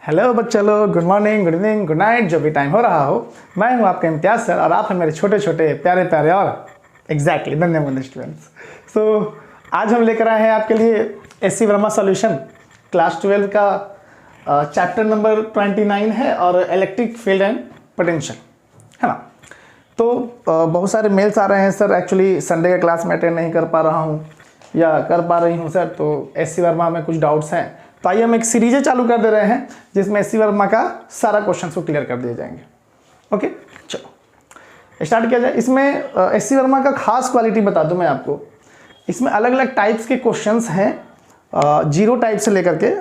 Hello बच्चों लोग, good morning, good evening, good night, जो भी टाइम हो रहा हो। मैं हूं आपका इम्तियाज सर और आप हैं मेरे छोटे छोटे प्यारे प्यारे और एग्जैक्टली धन्यवाद स्टूडेंट्स। सो आज हम लेकर आए हैं आपके लिए एससी वर्मा सॉल्यूशन क्लास 12 का चैप्टर नंबर 29 है और इलेक्ट्रिक फील्ड एंड पोटेंशियल, है ना। तो बहुत सारे मेल्स आ रहे हैं सर, एक्चुअली संडे का क्लास में अटेंड नहीं कर पा रहा हूँ या कर पा रही हूँ सर, तो एससी वर्मा में कुछ डाउट्स हैं। तो आइए हम एक सीरीज चालू कर दे रहे हैं जिसमें एससी वर्मा का सारा क्वेश्चन को क्लियर कर दिए जाएंगे। ओके, चलो स्टार्ट किया जाए। इसमें एससी वर्मा का खास क्वालिटी बता दूं मैं आपको, इसमें अलग अलग टाइप्स के क्वेश्चंस हैं, जीरो टाइप से लेकर के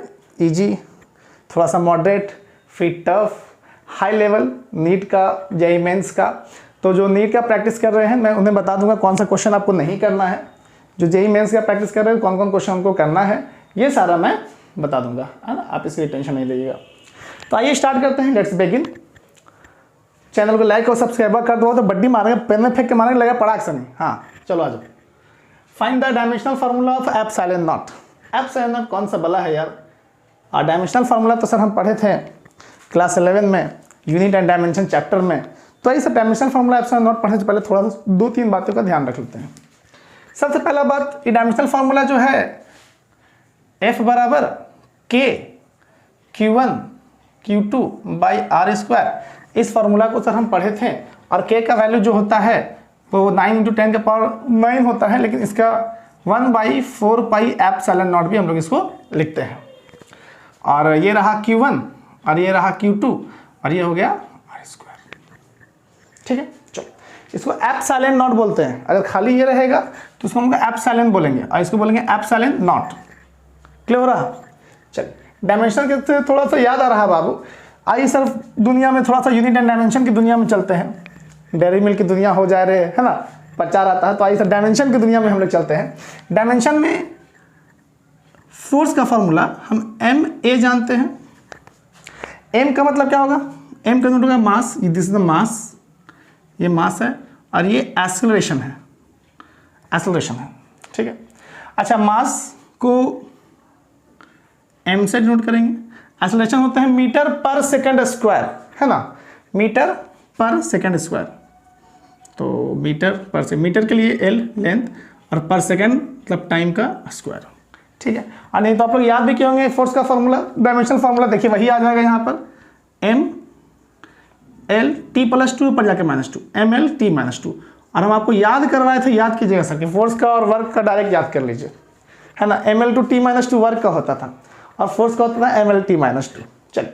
इजी, थोड़ा सा मॉडरेट, फिर टफ, हाई लेवल, नीट का, जेईई मेंस का। तो जो नीट का प्रैक्टिस कर रहे हैं मैं उन्हें बता दूंगा कौन सा क्वेश्चन आपको नहीं करना है, जो जेईई मेंस का प्रैक्टिस कर रहे हैं कौन कौन क्वेश्चन उनको करना है, ये सारा मैं बता दूंगा, है ना। आप इसकी टेंशन नहीं लीजिएगा। तो आइए स्टार्ट करते हैं, लेट्स बिगिन। चैनल को लाइक और सब्सक्राइब कर दो तो बड्डी मारेंगे, पेन में फेंक के मारेंगे, लगा पड़ाक से नहीं। हाँ चलो आ जाओ। Find the dimensional formula of epsilon not. Epsilon not कौन सा बला है यार? डायमेंशनल फार्मूला तो सर हम पढ़े थे क्लास 11 में, यूनिट एंड डायमेंशन चैप्टर में। तो ये सब डायमेंशनल फार्मूला एप्सिलॉन नॉट पढ़ने से पहले थोड़ा सा 2-3 बातों का ध्यान रख लेते हैं। सबसे पहला बात, ये डायमेंशनल फार्मूला जो है F बराबर K Q1 Q2 by are square, इस फार्मूला को सर हम पढ़े थे। और K का वैल्यू जो होता है वो 9 × 10 के पावर 9 होता है, लेकिन इसका 1/4 पाई एप्सिलॉन नॉट भी हम लोग इसको लिखते हैं। और ये रहा Q1 और ये रहा Q2 और ये हो गया आर स्क्वायर। ठीक है, चलो इसको एप्सिलॉन नॉट बोलते हैं। अगर खाली ये रहेगा तो इसको हम एप्सिलॉन बोलेंगे और इसको बोलेंगे एप्सिलॉन नॉट। क्लियर हो रहा? चलिए, डायमेंशन के थोड़ा सा याद आ रहा बाबू। आइए सर दुनिया में थोड़ा सा यूनिट एंड डायमेंशन की दुनिया में चलते हैं। डेयरी मिल्क की दुनिया हो जा रहे है ना, प्रचार आता है। तो आइए सर डायमेंशन की दुनिया में हम लोग चलते हैं। डायमेंशन में फोर्स का फॉर्मूला हम ma जानते हैं। m का मतलब क्या होगा? m का नोट होगा मास, दिस इज द मास, ये मास है और ये एक्सेलरेशन है, एक्सेलरेशन है। ठीक है, अच्छा मास को m से नोट करेंगे। एक्सेलरेशन होता है मीटर पर सेकंड स्क्वायर, है ना, मीटर पर सेकंड स्क्वायर। तो मीटर के लिए l लेंथ और पर सेकंड मतलब टाइम का स्क्वायर। ठीक है, और नहीं तो आप लोग याद भी किए होंगे फोर्स का फॉर्मूला, डायमेंशनल फॉर्मूला देखिए वही आ जाएगा यहाँ पर, m l t + 2 पर जाके -2 m l t - 2। और हम आपको याद करवाए थे, याद कीजिएगा सर कि फोर्स का और वर्क का डायरेक्ट याद कर लीजिए, है ना। m l t - 2 वर्क का होता था और फोर्स का होता था m l t - 2। चलिए,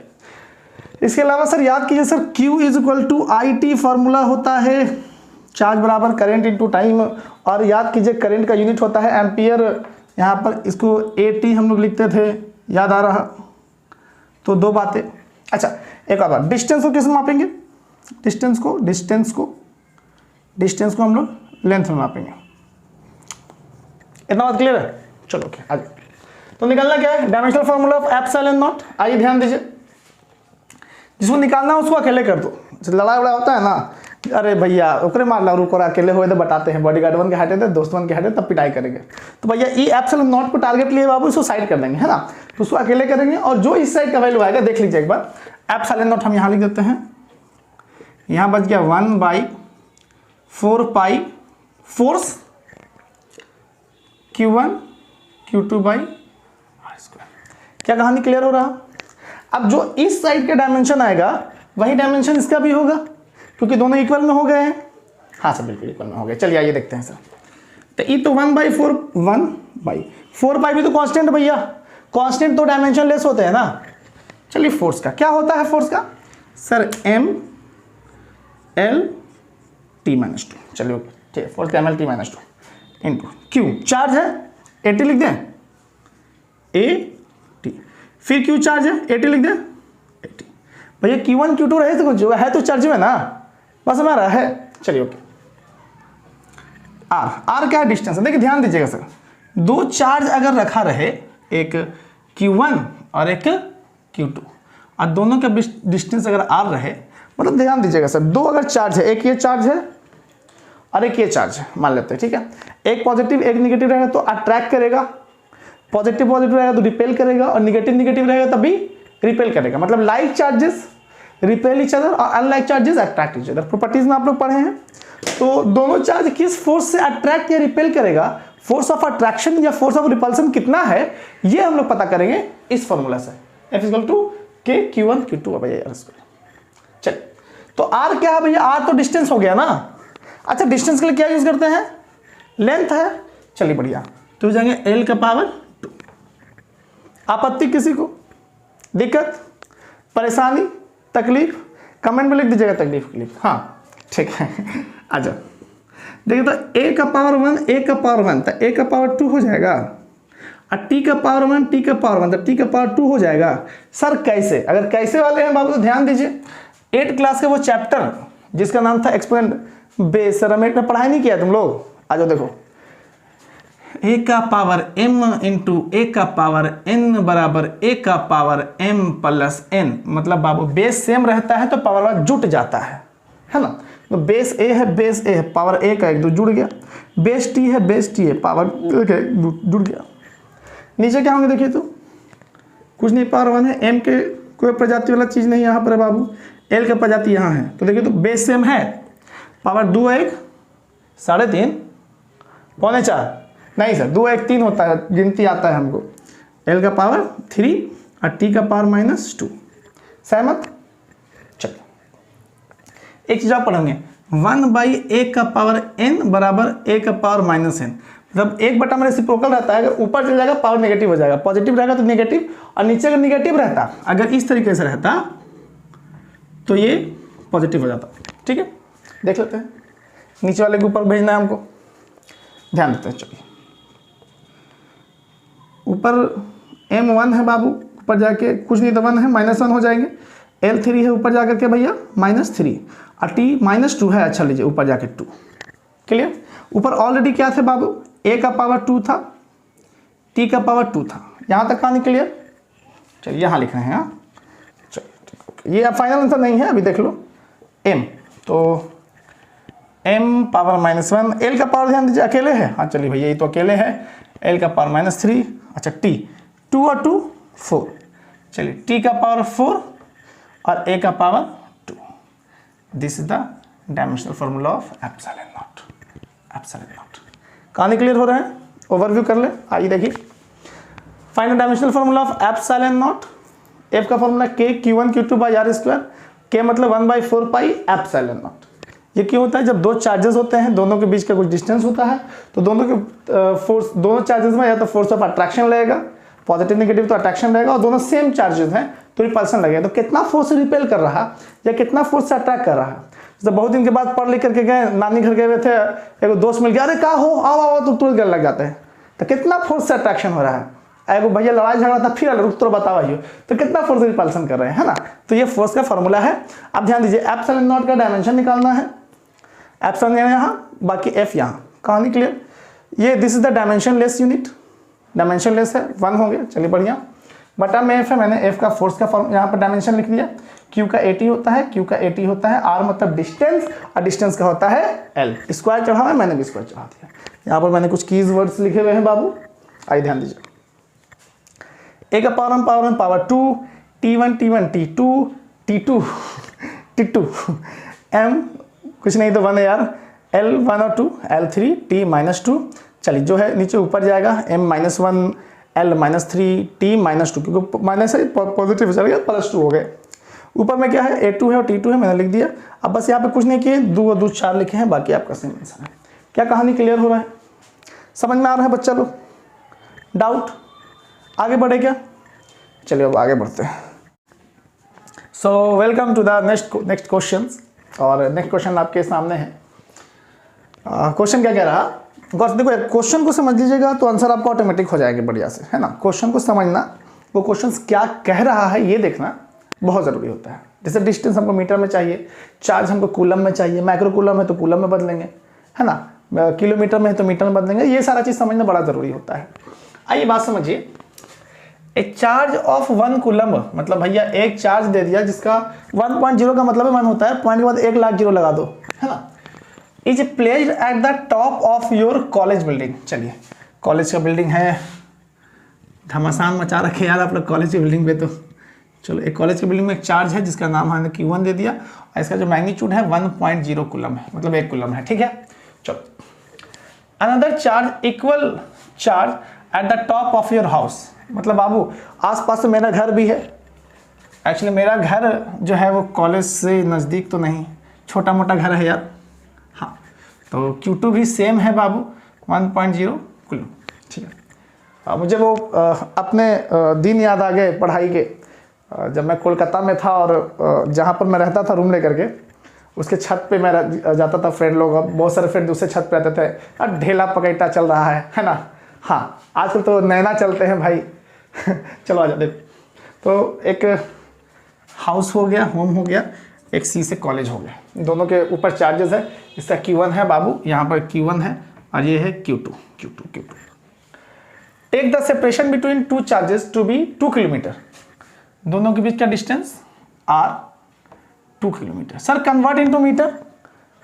इसके अलावा सर याद कीजिए सर Q = IT फार्मूला होता है, चार्ज बराबर करंट इनटू टाइम। और याद कीजिए करंट का यूनिट होता है एम्पियर, यहाँ पर इसको AT हम लोग लिखते थे, याद आ रहा? तो दो बातें। अच्छा एक और बात, डिस्टेंस को किस में मापेंगे? डिस्टेंस को हम लोग लेंथ में मापेंगे। इतना बात क्लियर है? चलो ओके, आगे। तो निकालना क्या है? Dimensional formula of epsilon not. आइए ध्यान दीजिए, जिसको निकालना है उसको अकेले कर दो। लड़ाई वड़ा होता है ना, अरे भैया ओकरे मार ला, रुको अकेले हुए तो बताते हैं, बॉडीगार्ड बन के हटे थे, दोस्त बन के हटे तब पिटाई करेंगे। तो भैया ये एप्सिलॉन नॉट को टारगेट लिए बाबू, इसको साइड कर देंगे, है ना। तो उसको अकेले करेंगे और जो इस साइड का वैल्यू आएगा देख लीजिए एक बार। एप्सिलॉन नॉट हम यहाँ लिख देते हैं, यहाँ बच गया 1/4 pi force Q1 Q2 by are square. क्या कहानी क्लियर हो रहा? अब जो इस साइड का डायमेंशन आएगा वही डायमेंशन इसका भी होगा, क्योंकि दोनों इक्वल में हो गए हैं। हाँ सर बिल्कुल इक्वल में हो गए। चलिए आइए देखते हैं सर। तो ये तो 1/4 पाई भी तो कांस्टेंट भैया, कांस्टेंट तो डायमेंशन लेस होते हैं ना। चलिए फोर्स का क्या होता है? फोर्स का सर m l t - 2। चलिए ओके, ठीक है, फोर्स का m l t - 2 into q charge है, AT लिख दें, AT। फिर q चार्ज है, AT लिख दें, AT। भैया Q1 Q2 रहे तो कुछ है तो चार्ज में ना, बस हमारा है। चलिए ओके, R क्या है? डिस्टेंस है। देखिए ध्यान दीजिएगा सर, दो चार्ज अगर रखा रहे, एक Q1 और एक Q2, और दोनों का डिस्टेंस अगर R रहे, मतलब ध्यान दीजिएगा सर, दो अगर चार्ज है, एक ये चार्ज है और एक ये चार्ज है मान लेते हैं, ठीक है। एक पॉजिटिव एक निगेटिव रहेगा तो अट्रैक्ट करेगा, पॉजिटिव रहेगा तो रिपेल करेगा, और निगेटिव रहेगा तभी रिपेल करेगा, मतलब like charges repel each other और unlike charges attract each other. Properties में आप लोग पढ़े हैं। तो दोनों चार्ज किस फोर्स से अट्रैक्ट या रिपेल करेगा, फोर्स ऑफ अट्रैक्शन या फोर्स ऑफ रिपल्सन कितना है, ये हम लोग पता करेंगे इस फॉर्मूला से। F इक्वल टू के Q1 Q2 भैया यार इसको। चल तो R क्या है भैया, R तो डिस्टेंस हो गया ना। अच्छा डिस्टेंस के लिए क्या यूज करते हैं, लेंथ है। चलिए बढ़िया, तो जाएंगे L का पावर 2। आपत्ति किसी को, दिक्कत, परेशानी, तकलीफ, कमेंट में लिख दीजिएगा तकलीफ। हाँ ठीक है आ जाओ। देखिए तो A का पावर 1 A का पावर 1 तो A का पावर 2 हो जाएगा, और T का पावर 1 T का पावर 1 तो T का पावर 2 हो जाएगा। सर कैसे, अगर कैसे वाले हैं बाबू तो ध्यान दीजिए, 8 क्लास का वो चैप्टर जिसका नाम था एक्सपोनेंट बेस, सर हमें पढ़ाई नहीं किया तुम लोग। आ जाओ देखो, A का पावर m इंटू A का पावर n बराबर A का पावर m प्लस n, मतलब बाबू बेस सेम रहता है तो पावर वाला जुट जाता है ना। तो बेस A है, बेस A है, पावर A का एक दो जुड़ गया, बेस T है, बेस T है, पावर जुड़ गया। नीचे क्या होंगे देखिए तो कुछ नहीं, पावर 1 है, m के कोई प्रजाति वाला चीज़ नहीं यहाँ पर है बाबू, l का प्रजाति यहाँ है। तो देखिए तो बेस सेम है, पावर 2 1 3.5 पौने 4 नहीं सर 2 1 3 होता है, गिनती आता है हमको। L का पावर 3 और T का पावर -2, सहमत। चलिए एक चीज आप पढ़ेंगे, 1/a का पावर n बराबर a का पावर -n, मतलब 1 में रेसिप्रोकल रहता है, अगर ऊपर चल जाएगा पावर नेगेटिव हो जाएगा, पॉजिटिव रहेगा तो नेगेटिव, और नीचे अगर नेगेटिव रहता, अगर इस तरीके से रहता तो ये पॉजिटिव हो जाता। ठीक है देख लेते हैं, नीचे वाले के ऊपर भेजना है हमको, ध्यान देते हैं। चलिए ऊपर m1 है बाबू, ऊपर जाके कुछ नहीं तो 1 है, -1 हो जाएंगे। L3 है ऊपर जाकर के भैया -3, और T -2 है, अच्छा लीजिए ऊपर जाके 2। क्लियर, ऊपर ऑलरेडी क्या थे बाबू, A का पावर 2 था, T का पावर 2 था, यहाँ तक कहानी क्लियर। चलिए यहाँ लिख रहे हैं, हाँ चलिए ये अब फाइनल आंसर नहीं है, अभी देख लो m, तो m पावर -1, L का पावर ध्यान दीजिए अकेले है, हाँ चलिए भैया ये तो अकेले है, L का पावर -3, अच्छा T 2 और 2 4, चलिए T का पावर 4 और A का power 2। This is the dimensional formula of epsilon not. कहानी क्लियर हो रहा है, ओवरव्यू कर ले। आइए देखिए, find the dimensional formula of epsilon not. F का formula K Q1 Q2 by R square, K मतलब 1/4 पाई एप्सिलॉन नॉट। ये क्यों होता है, जब दो चार्जेस होते हैं दोनों के बीच का कुछ डिस्टेंस होता है, तो दोनों के फोर्स, दोनों चार्जेस में या तो फोर्स ऑफ अट्रैक्शन लगेगा, पॉजिटिव नेगेटिव तो अट्रैक्शन रहेगा, और दोनों सेम चार्जेस हैं तो रिपल्सन लगेगा। तो कितना फोर्स रिपेल कर रहा या कितना फोर्स से अट्रैक्ट कर रहा है। जब बहुत दिन के बाद पढ़ लिख करके गए, नानी घर गए हुए थे, एक दोस्त मिल गया, अरे क्या हो आओ आओ, तो तुरंत लग जाते हैं। तो कितना फोर्स से अट्रैक्शन हो रहा है, एगो भैया लड़ाई झगड़ा था फिर रुक तो बताओ ये, तो कितना फोर्स रिपल्सन कर रहे हैं, है ना। तो ये फोर्स का फॉर्मूला है। अब ध्यान दीजिए, एप्सिलॉन नॉट का डायमेंशन निकालना है, एप्सिलॉन यहाँ, बाकी F यहाँ, कहानी क्लियर। ये this is the dimensionless unit, dimensionless है, 1 हो गया, चलिए बढ़िया। बटा में F है, मैंने F का फोर्स का फॉर्म यहाँ पर डायमेंशन लिख दिया। Q का 80 होता है, Q का 80 होता है, R मतलब डिस्टेंस, और डिस्टेंस का होता है L। स्क्वायर चढ़ा है, मैंने भी स्क्वायर चढ़ा दिया। यहाँ पर मैंने कुछ कीज वर्ड्स लिखे हुए हैं बाबू, आइए ध्यान दीजिए। A का power 1 power 2, T1 T2 T2 T2 M कुछ नहीं तो 1 है यार, L1 और 2 L3 T -2। चलिए जो है नीचे ऊपर जाएगा, M -1 L -3 T -2, क्योंकि माइनस है पॉजिटिव चल गया, +2 हो गए। ऊपर में क्या है, A2 है और T2 है, मैंने लिख दिया। अब बस यहाँ पे कुछ नहीं किए, 2 और 2 4 लिखे हैं, बाकी आपका सेम आंसर है। क्या कहानी क्लियर हो रहा है, समझ में आ रहा है बच्चा लोग, डाउट आगे बढ़े क्या। चलिए अब आगे बढ़ते हैं। So welcome to the next question, और नेक्स्ट क्वेश्चन आपके सामने है। क्वेश्चन क्या कह रहा, देखो क्वेश्चन को समझ लीजिएगा तो आंसर आपको ऑटोमेटिक हो जाएगा बढ़िया से, है ना। क्वेश्चन को समझना, वो क्वेश्चन क्या कह रहा है ये देखना बहुत ज़रूरी होता है। जैसे डिस्टेंस हमको मीटर में चाहिए, चार्ज हमको कूलम में चाहिए, माइक्रो कूलम है तो कूलम में बदलेंगे, है ना, किलोमीटर में है तो मीटर में बदलेंगे, ये सारा चीज़ समझना बड़ा ज़रूरी होता है। आइए बात समझिए, एक चार्ज ऑफ 1 कूलम, मतलब भैया एक चार्ज दे दिया जिसका 1.0 का मतलब 1 होता है, पॉइंट के बाद 1 लाख 0 लगा दो, है ना। Is placed at the top of your college building. चलिए कॉलेज का बिल्डिंग है, घमासान मचा रखे यार आप लोग कॉलेज की बिल्डिंग पे, तो चलो, एक कॉलेज के बिल्डिंग में एक चार्ज है जिसका नाम हमने Q1 दे दिया और इसका जो मैग्नीट्यूड है 1.0 कूलम है, मतलब 1 कूलम है। ठीक है, चलो। Another charge equal charge at the top of your house, मतलब बाबू आसपास में मेरा घर भी है। एक्चुअली मेरा घर जो है वो कॉलेज से नज़दीक तो नहीं, छोटा मोटा घर है यार। हाँ, तो Q2 भी सेम है बाबू 1.0 कूलम। ठीक है, मुझे वो अपने दिन याद आ गए पढ़ाई के, जब मैं कोलकाता में था और जहाँ पर मैं रहता था रूम लेकर के, उसके छत पे मैं जाता था, फ्रेंड लोग, बहुत सारे फ्रेंड दूसरे छत पे रहते थे। और ढेला पकैटा चल रहा है ना। हाँ, आजकल तो नैना चलते हैं भाई। चलो आ जाते। तो एक हाउस हो गया, होम हो गया, एक सी से कॉलेज हो गया। दोनों के ऊपर चार्जेस है। इसका Q1 है बाबू, यहाँ पर Q1 है और ये है Q2। Take the separation between two charges to be 2 kilometre. दोनों के बीच का distance R 2 kilometre. Sir convert into metre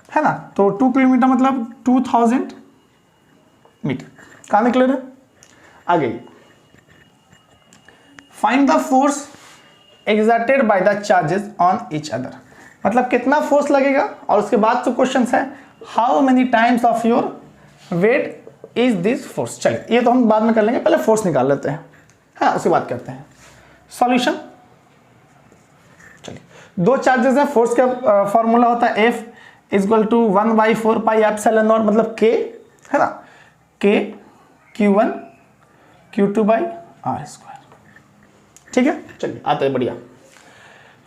है ना, तो 2 किलोमीटर मतलब 2000 मीटर। कहानी क्लियर है? आगे find the force exerted by the charges on each other, मतलब कितना फोर्स लगेगा। और उसके बाद तो क्वेश्चन है how many times of your weight is this force. चलिए, ये तो हम बाद में कर लेंगे, पहले फोर्स निकाल लेते हैं। हाँ, उसके बाद करते हैं सॉल्यूशन। चलिए, दो चार्जेस हैं, फोर्स का फॉर्मूला होता है F = 1/4 पाई एप्सिलॉन नॉट, मतलब K है ना, K Q1 Q2/r²। ठीक है, चलिए आते हैं। बढ़िया,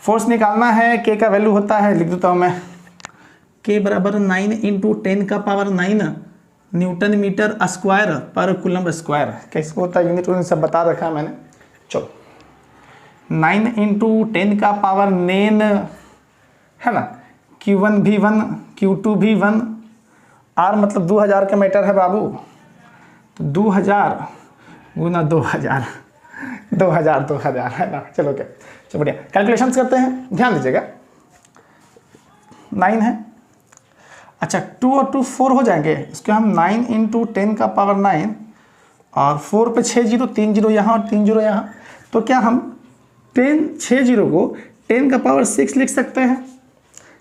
फोर्स निकालना है। K का वैल्यू होता है, लिख देता हूं मैं, K बराबर 9 × 10⁹ न्यूटन मीटर स्क्वायर पर कूलम स्क्वायर। कैसे होता है यूनिट, उन्हें सब बता रखा है मैंने। चलो, 9 × 10⁹ है ना, Q1 भी 1, Q2 भी 1, R मतलब 2000 का मीटर है बाबू, तो 2000 × 2000 है ना। चलो क्या, चलो बढ़िया, कैलकुलेशंस करते हैं, ध्यान दीजिएगा। 9 है, अच्छा 2 और 2 4 हो जाएंगे, इसके हम 9 × 10⁹ और 4 पे 6 0, 3 0 यहाँ और 3 0 यहाँ, तो क्या हम 6 0 को 10⁶ लिख सकते हैं।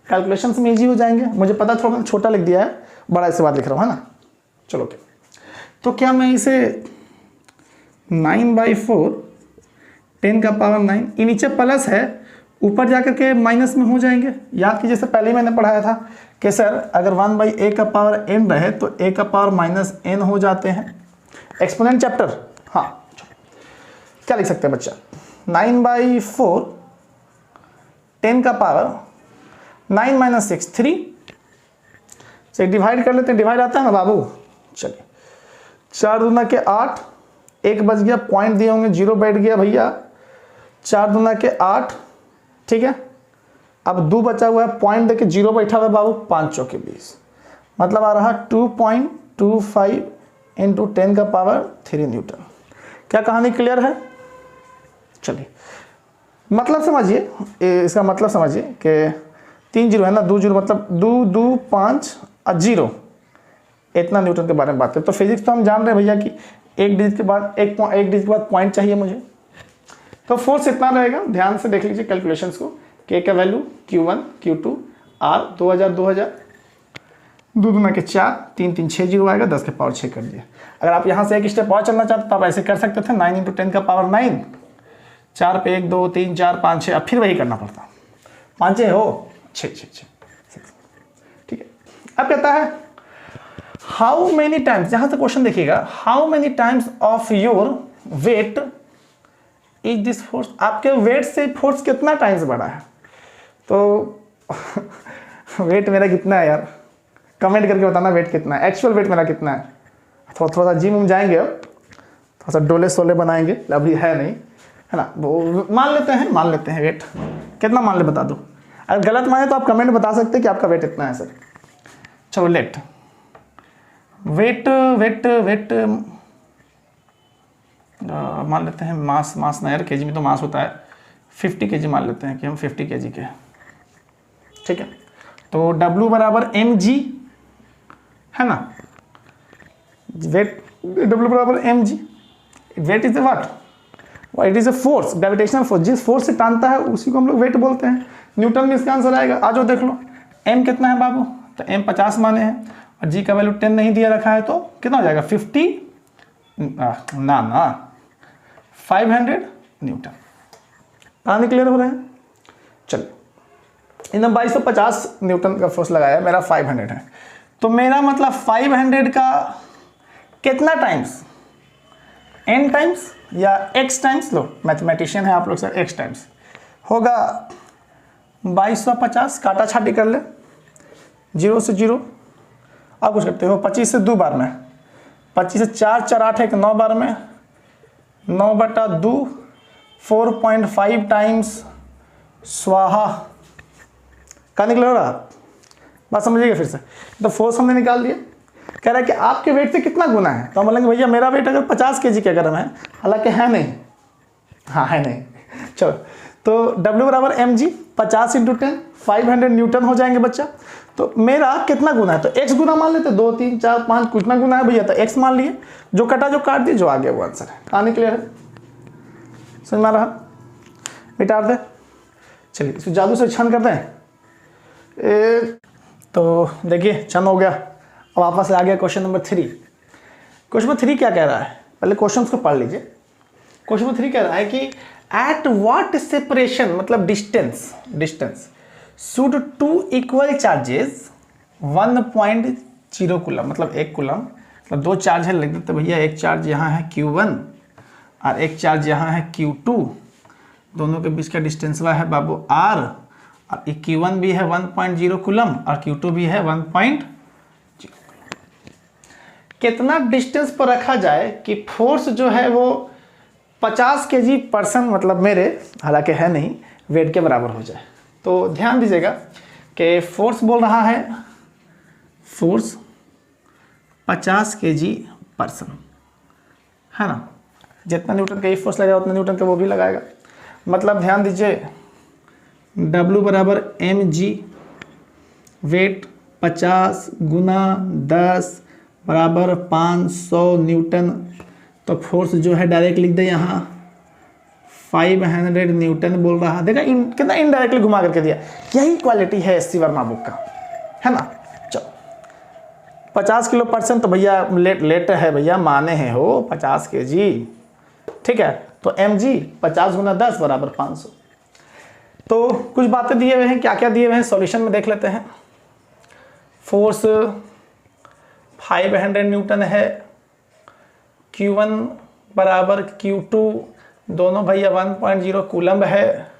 कैलकुलेशंस में इजी हो जाएंगे। मुझे पता थोड़ा छोटा लिख दिया है, बड़ा इससे बात लिख रहा हूँ, है ना। चलो क्या, तो क्या मैं इसे 9/4 10⁹ ये नीचे प्लस है, ऊपर जाकर के माइनस में हो जाएंगे। याद कीजिए, जैसे पहले मैंने पढ़ाया था कि सर अगर 1/a⁴n रहे तो a⁻n हो जाते हैं, एक्सपोनेंट चैप्टर। हाँ, क्या लिख सकते हैं बच्चा, 9/4 10⁻9 - 6 3 से डिवाइड कर लेते हैं। डिवाइड आता है ना बाबू। चलिए, 4 दूना के 8, 1 बच गया, पॉइंट दिए होंगे, 0 बैठ गया भैया। 4 दूना के 8, ठीक है। अब 2 बचा हुआ है, पॉइंट देके 0 बैठा हुआ है बाबू, 5 चौके 20, मतलब आ रहा 2.25 × 10⁻³ न्यूटन। क्या कहानी क्लियर है? चलिए, मतलब समझिए, इसका मतलब समझिए कि 3 0 है ना, 2 0 मतलब 2 2 5 और 0, इतना न्यूटन के बारे में बात करें। तो फिजिक्स तो हम जान रहे हैं भैया कि एक डिजिट के बाद एक डिजिट के बाद पॉइंट चाहिए मुझे, तो फोर्स इतना रहेगा। ध्यान से देख लीजिए कैलकुलेशंस को। K का वैल्यू Q1 Q2 R 2000 2000, 2 दूना के 4, 3 3 6 0 आएगा, 10⁻6 कर दिया। अगर आप यहाँ से एक स्टेप और चलना चाहते तो आप ऐसे कर सकते थे, 9 × 10⁻9, 4 पे 1 2 3 4 5 6, अब फिर वही करना पड़ता, 5 हो 6 6 6, ठीक है। अब कहता है हाउ मेनी टाइम्स, यहां से क्वेश्चन देखिएगा, how many times of your weight is this force. आपके वेट से फोर्स कितना टाइम्स बड़ा है। तो वेट मेरा कितना है यार, कमेंट करके बताना वेट कितना है, एक्चुअल वेट मेरा कितना है। थोड़ा सा जिम जाएंगे, अब थोड़ा सा डोले सोले बनाएंगे, अभी है नहीं, है ना। वो मान लेते हैं वेट कितना, मान ले बता दो। अगर गलत माने तो आप कमेंट बता सकते हैं कि आपका वेट इतना है सर। चलो लेट वेट मान लेते हैं, मास ना यार, केजी में तो मास होता है, 50 kg मान लेते हैं कि हम 50 kg के, ठीक है। तो W = mg है ना, weight W = mg, weight is what, it is a force, gravitational force, जिस फोर्स से टानता है उसी को हम लोग वेट बोलते हैं। न्यूटन में इसका आंसर आएगा। आ जाओ देख लो, m कितना है बाबू, तो m 50 माने हैं और g का वैल्यू 10 नहीं दिया रखा है, तो कितना हो जाएगा 50 ना 500 न्यूटन। कहानी क्लियर हो रहे हैं? चलिए, एकदम 2250 न्यूटन का फोर्स लगाया, मेरा 500 है, तो मेरा मतलब 500 का कितना टाइम्स, n टाइम्स या x टाइम्स, लो मैथमेटिशियन है आप लोग सर, x टाइम्स होगा 2250, काटा छाटी कर ले, 0 से 0, आप कुछ करते हो 25 से 2 बार में, 25 से 4 4 8 1 9 बार में, 9/2 4.5 टाइम्स स्वाहा। कहाँ निकल रहा, बात समझिएगा फिर से। तो फोर्स हमने निकाल दिया, कह रहा है कि आपके वेट से कितना गुना है, तो हम बोलेंगे भैया मेरा वेट अगर 50 kg के अगर है, हालांकि है नहीं, हाँ है नहीं, चलो तो W बराबर mg 50 × 10 500 न्यूटन हो जाएंगे बच्चा। तो मेरा कितना गुना है, तो x गुना मान लेते, 2 3 4 5 कितना गुना है भैया, तो x मान लिए, जो कटा जो काट दिए, जो आ गया वो आंसर है। कहानी क्लियर है, समझ में आ रहा, मिटा दे। चलिए इसको जादू से छन करते हैं। तो देखिए छन हो गया। अब वापस आ गया क्वेश्चन नंबर 3। क्वेश्चन नंबर 3 क्या कह रहा है, पहले क्वेश्चन को पढ़ लीजिए। क्वेश्चन नंबर 3 कह रहा है कि एट व्हाट सेपरेशन, मतलब distance should two equal charges 1.0 coulomb, मतलब 1 कूलम, मतलब 2 चार्ज है, लिख देते भैया, एक चार्ज यहाँ है Q1 और एक चार्ज यहाँ है Q2, दोनों के बीच का डिस्टेंस है बाबू R, और Q1 भी है 1.0 कूलम और Q2 भी है 1.0। कितना डिस्टेंस पर रखा जाए कि फोर्स जो है वो 50 kg/, मतलब मेरे, हालांकि है नहीं, वेट के बराबर हो जाए। तो ध्यान दीजिएगा कि फोर्स बोल रहा है, फोर्स 50 kg/, है ना, जितना न्यूटन का ये फोर्स लगेगा उतना न्यूटन का वो भी लगाएगा। मतलब ध्यान दीजिए W बराबर mg, वेट 50 × 10 बराबर 500 न्यूटन। तो फोर्स जो है डायरेक्ट लिख दे यहाँ 500 न्यूटन बोल रहा है। देखा कितना इनडायरेक्टली घुमा करके दिया। यही क्वालिटी है एस सी वर्मा बुक का, है ना। चलो 50 kg/, तो भैया लेट है भैया, माने हैं हो 50 kg, ठीक है। तो mg 50 × 10 बराबर 500। तो कुछ बातें दिए हुए हैं, क्या क्या दिए हुए हैं सॉल्यूशन में देख लेते हैं। फोर्स 500 न्यूटन है, Q1 बराबर Q2, दोनों भैया 1.0 कूलम है,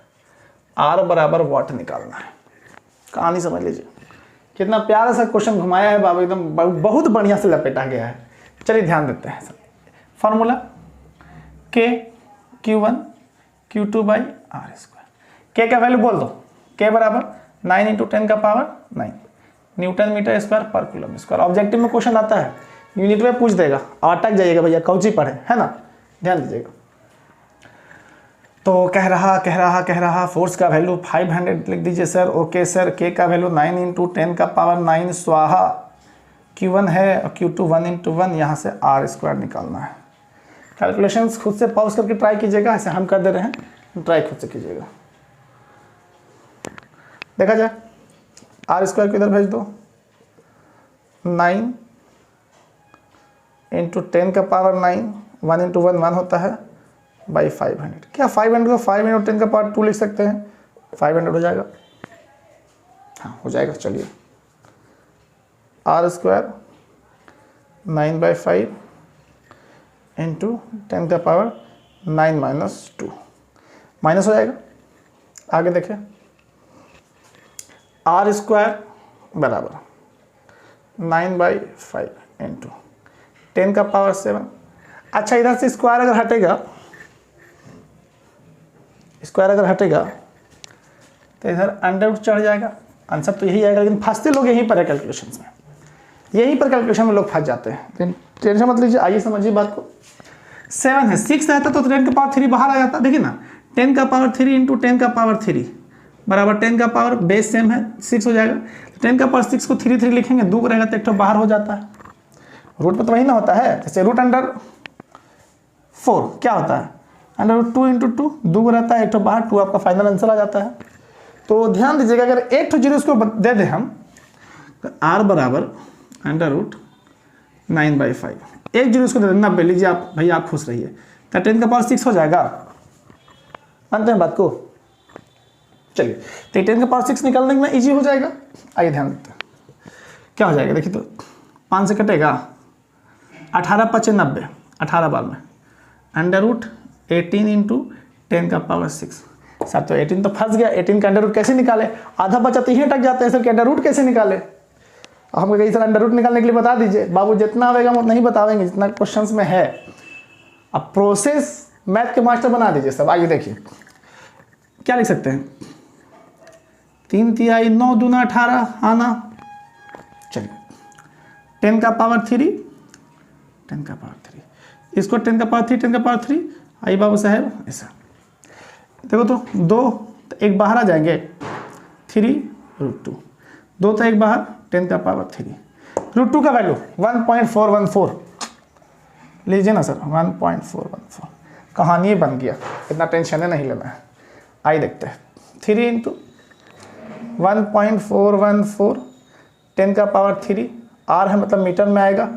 R बराबर वाट निकालना है। कहानी समझ लीजिए, कितना प्यारा सा क्वेश्चन घुमाया है बाबू, एकदम बहुत बढ़िया से लपेटा गया है। चलिए ध्यान देते हैं। Formula K Q1 Q2/R²। K का वैल्यू बोल दो, K बराबर 9 × 10 का पावर 9 न्यूटन मीटर स्क्वायर पर कूलम स्क्वायर। ऑब्जेक्टिव में क्वेश्चन आता है, यूनिट में पूछ देगा, अटक जाइएगा भैया, कौची पढ़े, है ना, ध्यान दीजिएगा। तो कह रहा फोर्स का वैल्यू 500 लिख दीजिए सर। ओके सर, K का वैल्यू 9 × 10 का पावर 9 स्वाहा, Q1 है और Q2 1 × 1, यहाँ से R² निकालना है। कैलकुलेशंस खुद से पॉज करके ट्राई कीजिएगा, ऐसे हम कर दे रहे हैं, ट्राई खुद से कीजिएगा। देखा जाए, R² को इधर भेज दो, 9 × 10 का पावर 9, 1 × 1 1 होता है, बाई 500। क्या 500 को 5 × 10 का पावर 2 लिख सकते हैं, 500 हो जाएगा, हाँ हो जाएगा। चलिए R² 9/5 × 10 का पावर 9 - 2 माइनस हो जाएगा। आगे देखें, R² बराबर 9/5 × 10 का पावर 7। अच्छा, इधर से स्क्वायर अगर हटेगा तो इधर अंडर चढ़ जाएगा, आंसर तो यही आएगा। लेकिन फंसते लोग यहीं पर है, कैलकुलेशंस में, यहीं पर कैलकुलेशन में लोग फंस जाते हैं। टेंशन मत लीजिए, आइए समझिए बात को। 7 है, 6 रहता तो 10 का पावर 3 बाहर आ जाता। देखिए ना, 10 का पावर 3 × 10 का पावर 3 बराबर 10 का पावर, बेस सेम है, 6 हो जाएगा। 10 का पावर 6 को 3 3 लिखेंगे, 2 रहेगा तो एक तो बाहर हो जाता है। रूट पर तो वही ना होता है, जैसे √4 क्या होता है, √2 इंटू 2 2 रहता है, एक तो बाहर 2 आपका फाइनल आंसर आ जाता है। तो ध्यान दीजिएगा, अगर एक तो जीरो इसको दे दें हम तो r बराबर √9/5, एक जीरो इसको दे दें 90, लीजिए आप भैया आप खुश रहिए, तो 10⁻6 हो जाएगा। मानते हैं बात को? चलिए, तो 10⁻6 निकालने में ईजी हो जाएगा। आइए ध्यान देते हैं क्या हो जाएगा। देखिए तो 5 से कटेगा, 18×5 = 90, 18 बार में √18 इंटू 10⁻6। सर तो 18 तो फंस गया, 18 का अंडर कैसे निकाले? आधा बचा तो यहीं अटक जाते हैं सर कि अंडर कैसे निकाले। हमको कहीं सर अंडर निकालने के लिए बता दीजिए। बाबू जितना आवेगा वो नहीं बतावेंगे, जितना क्वेश्चंस में है। अब प्रोसेस मैथ के मास्टर बना दीजिए सब। आइए देखिए क्या लिख सकते हैं, 3 तिहाई 9 दूना 18 आना। चलिए 10⁻3, 10⁻3 इसको 10⁻3, 10⁻3 आई बाबू साहेब ऐसा। देखो तो 2 तो एक बाहर आ जाएंगे, 3√2, 2 तो एक बाहर, 10⁻3। √2 का वैल्यू 1.414 लीजिए ना सर, 1.414। कहानी बन गया, इतना टेंशन है नहीं लेना है। आइए देखते हैं, 3 इंटू 1.414 10⁻3, r है मतलब मीटर में आएगा।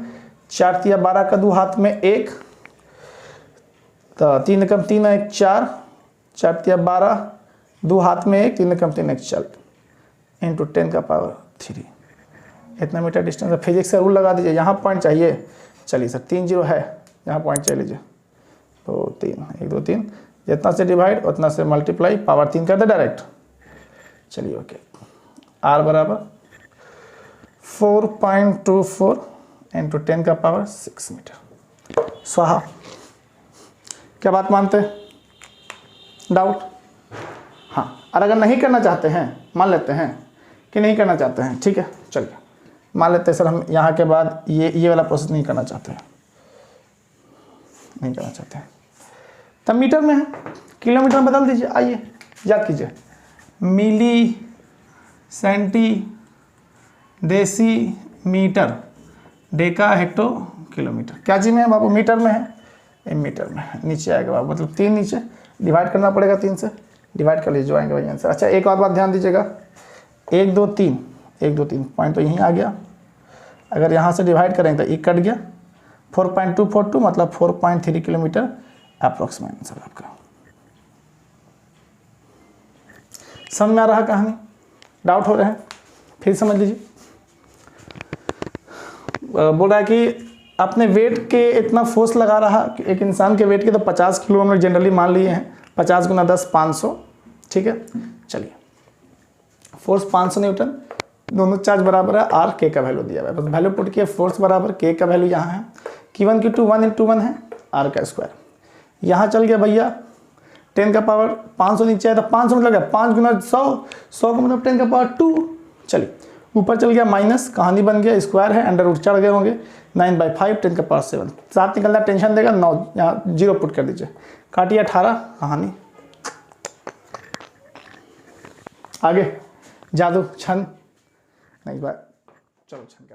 4 तिया 12 का 2 हाथ में 1, तो 3 एकम 3 1 4, 4 तिया 12 2 हाथ में 1, 3 एकम 3 1 4 इंटू 10⁻3। इतना मीटर डिस्टेंस है। फिजिक्स का रूल लगा दीजिए, यहाँ पॉइंट चाहिए। चलिए सर 3 0 है, यहाँ पॉइंट चाहिए, लीजिए 2 3 1 2 3, जितना से डिवाइड उतना से मल्टीप्लाई, पावर 3 कर दे डायरेक्ट। चलिए ओके, r बराबर 4.24 इंटू 10⁻6 मीटर। स्वाहा। क्या बात मानते हैं? डाउट? हाँ, और अगर नहीं करना चाहते हैं, मान लेते हैं कि नहीं करना चाहते हैं, ठीक है चलिए मान लेते हैं सर हम यहाँ के बाद ये वाला प्रोसेस नहीं करना चाहते हैं, नहीं करना चाहते हैं, तब मीटर में है, किलोमीटर में बदल दीजिए। आइए याद कीजिए, milli centi decimetre, deca hecto kilometre. क्या चीज़ में है बाबू? मीटर में है, ये मीटर में है। नीचे आएगा बाबू, मतलब 3 नीचे डिवाइड करना पड़ेगा, 3 से डिवाइड कर लीजिए जो आएंगे वही आंसर। अच्छा एक और बात ध्यान दीजिएगा, 1 2 3 1 2 3 पॉइंट तो यहीं आ गया। अगर यहाँ से डिवाइड करेंगे तो 1 कट गया, 4.242 मतलब 4.3 किलोमीटर अप्रॉक्सीमेट आंसर आपका। समझ में आ रहा कहानी? डाउट हो रहे हैं? फिर समझ लीजिए। बोल रहा है कि अपने वेट के इतना फोर्स लगा रहा कि एक इंसान के वेट के तो 50 किलो हम लोग जनरली मान लिए हैं, 50 × 10 500, ठीक है। चलिए फोर्स 500 न्यूटन, दोनों चार्ज बराबर है, आर के का वैल्यू दिया हुआ है, बस वैल्यू पुट किया, फोर्स बराबर के का वैल्यू यहाँ है, Q1 Q2 1 × 1 है, आर का स्क्वायर। यहाँ चल गया भैया 10 का पावर 500 नीचे है तो 500 मतलब क्या 5 × 100, 100 का मतलब 10 का पावर 2। चलिए ऊपर चल गया माइनस, कहानी बन गया, स्क्वायर है, अंडर रूट चढ़ गए होंगे, 9/5 10 का पावर 7, 7 निकलना टेंशन देगा, 9 यहाँ 0 पुट कर दीजिए, काटिए 18, कहानी आगे। जादू छन नहीं बात, चलो छन कर